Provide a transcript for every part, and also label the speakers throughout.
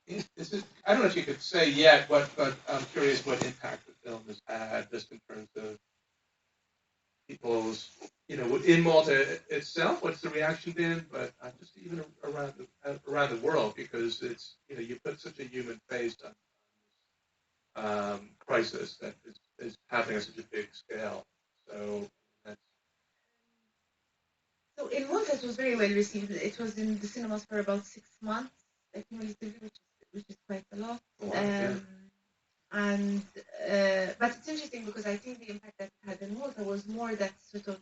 Speaker 1: I don't know if you could say yet, but I'm curious what impact the film has had, just in terms of people's, in Malta itself, what's the reaction been, but just even around the world, because you put such a human face on crisis that is happening on such a big scale. So that's
Speaker 2: So in Malta, it was very well received. It was in the cinemas for about 6 months, cumulatively, which is quite a lot. And but it's interesting because I think the impact that it had in Malta was more that sort of,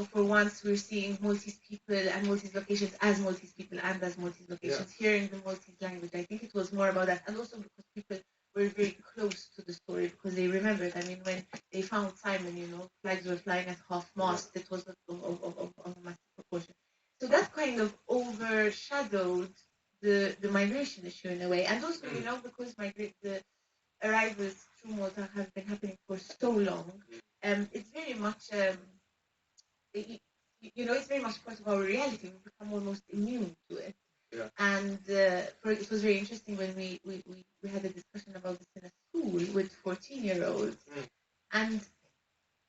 Speaker 2: for once we're seeing Maltese people and Maltese locations as Maltese people and as Maltese locations, hearing the Maltese language. I think it was more about that, and also because people were very close to the story because they remembered. I mean, when they found Simon, flags were flying at half mast. It was of a massive proportion. So that kind of overshadowed the migration issue in a way, and also because the arrivals through Malta have been happening for so long. It's very much, it, it's very much part of our reality. We've become almost immune to it.
Speaker 1: Yeah.
Speaker 2: And it was very interesting when we had a discussion about this in a school with 14-year-olds. And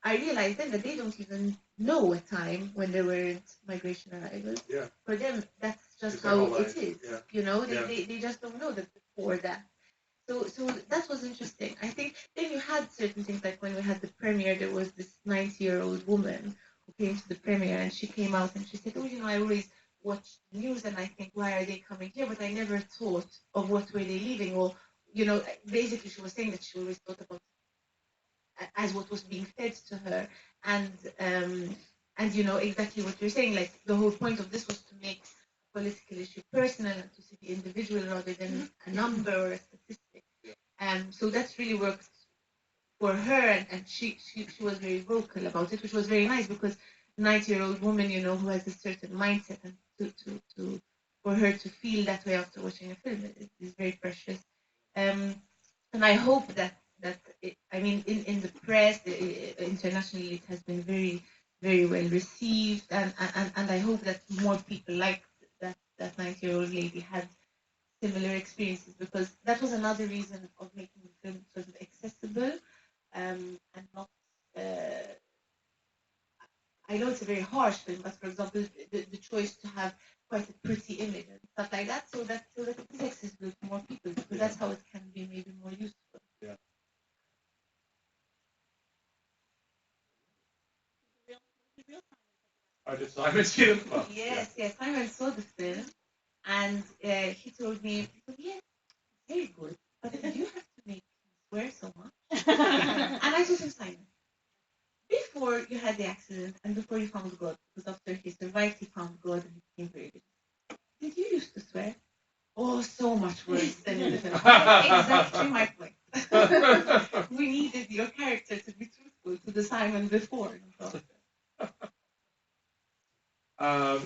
Speaker 2: I realized then that they don't even know a time when there weren't migration arrivals.
Speaker 1: Yeah.
Speaker 2: For them, that's just
Speaker 1: It's
Speaker 2: how it is.
Speaker 1: Yeah.
Speaker 2: They just don't know that before that. So that was interesting. I think then you had certain things like when we had the premiere, there was this 90-year-old woman who came to the premiere and she came out and she said, I always watch the news and I think, why are they coming here? But I never thought of what were they leaving, or, basically she was saying that she always thought about as what was being fed to her. And exactly what you're saying, like the whole point of this was to make political issue personal and to see the individual rather than a number or a statistic. So that's really worked for her, and she was very vocal about it, which was very nice because 90-year-old woman, who has a certain mindset, and to for her to feel that way after watching a film is very precious. And I hope I mean, in the press, internationally, it has been very, very well received, and I hope that more people like that 90-year-old lady had similar experiences, because that was another reason of making the film sort of accessible, and not. I know it's a very harsh film, but for example, the choice to have quite a pretty image and stuff like that, so that it is accessible to more people, because that's how it can be maybe more useful.
Speaker 1: Yeah. Did Simon see the film?
Speaker 2: Yes, Simon saw the film, and he told me, yes, very good, but you have to make him swear so much. And I told him, Simon, before you had the accident and before you found God, because after he survived, he found God and he became very good. Did you used to swear? Oh, so much worse than in the film. Exactly my point. We needed your character to be truthful to the Simon before.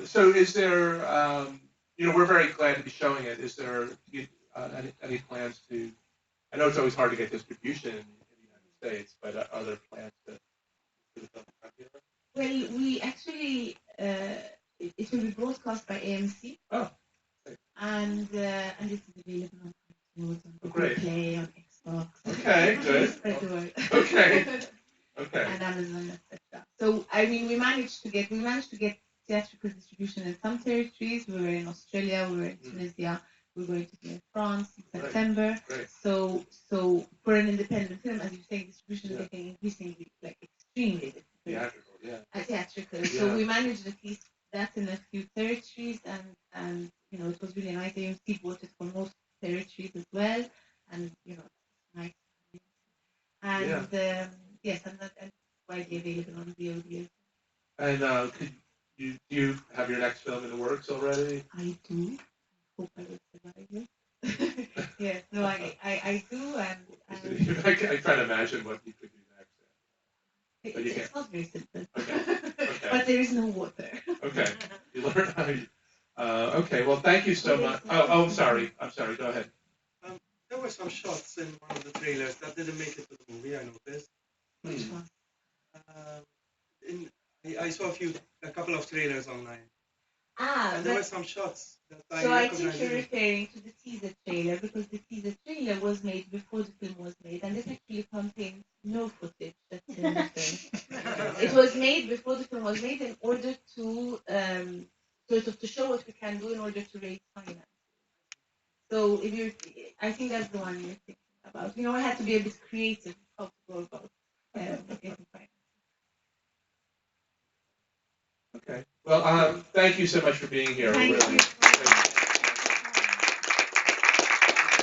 Speaker 1: So is there, we're very glad to be showing it. Is there any plans to, I know it's always hard to get distribution in the United States, but are there plans to the film popular?
Speaker 2: Well, we actually, it will be broadcast by AMC.
Speaker 1: Oh.
Speaker 2: And it is available on iTunes, on Google Play, on Xbox.
Speaker 1: Okay, good.
Speaker 2: Spread the word.
Speaker 1: Okay.
Speaker 2: And Amazon, etc. So I mean, we managed to get theatrical distribution in some territories. We were in Australia, we were in Tunisia, we're going to be in France in September.
Speaker 1: Right.
Speaker 2: So for an independent film, as you say, distribution is getting increasingly extremely difficult. Theatrical. So we managed at least that in a few territories, and it was really nice. AMC bought it for most territories as well, and it's nice. And yes, and that's widely available on VOD.
Speaker 1: And do you have your next film in the works already?
Speaker 2: I do. I hope I will survive it. Yes, no, I do, and
Speaker 1: I try to imagine what you could do next.
Speaker 2: It's not very simple.
Speaker 1: Okay.
Speaker 2: But there is no water.
Speaker 1: Okay. You learn how you. Okay. Well, thank you so much. I'm sorry. Go ahead.
Speaker 3: There were some shots in one of the trailers that didn't make it to the movie, I noticed.
Speaker 2: Which one?
Speaker 3: I saw a couple of trailers online. And there were some shots that I
Speaker 2: So I think
Speaker 3: recognized.
Speaker 2: you're referring to the teaser trailer, because the teaser trailer was made before the film was made, and it actually contains no footage that's in the film. It was made before the film was made in order to sort of to show what we can do in order to raise finance. So if you're, I think that's the one you're thinking about. I had to be a bit creative how to go about getting finance.
Speaker 1: Okay. Well, thank you so much for being here.
Speaker 2: Thank
Speaker 1: Really.
Speaker 2: you.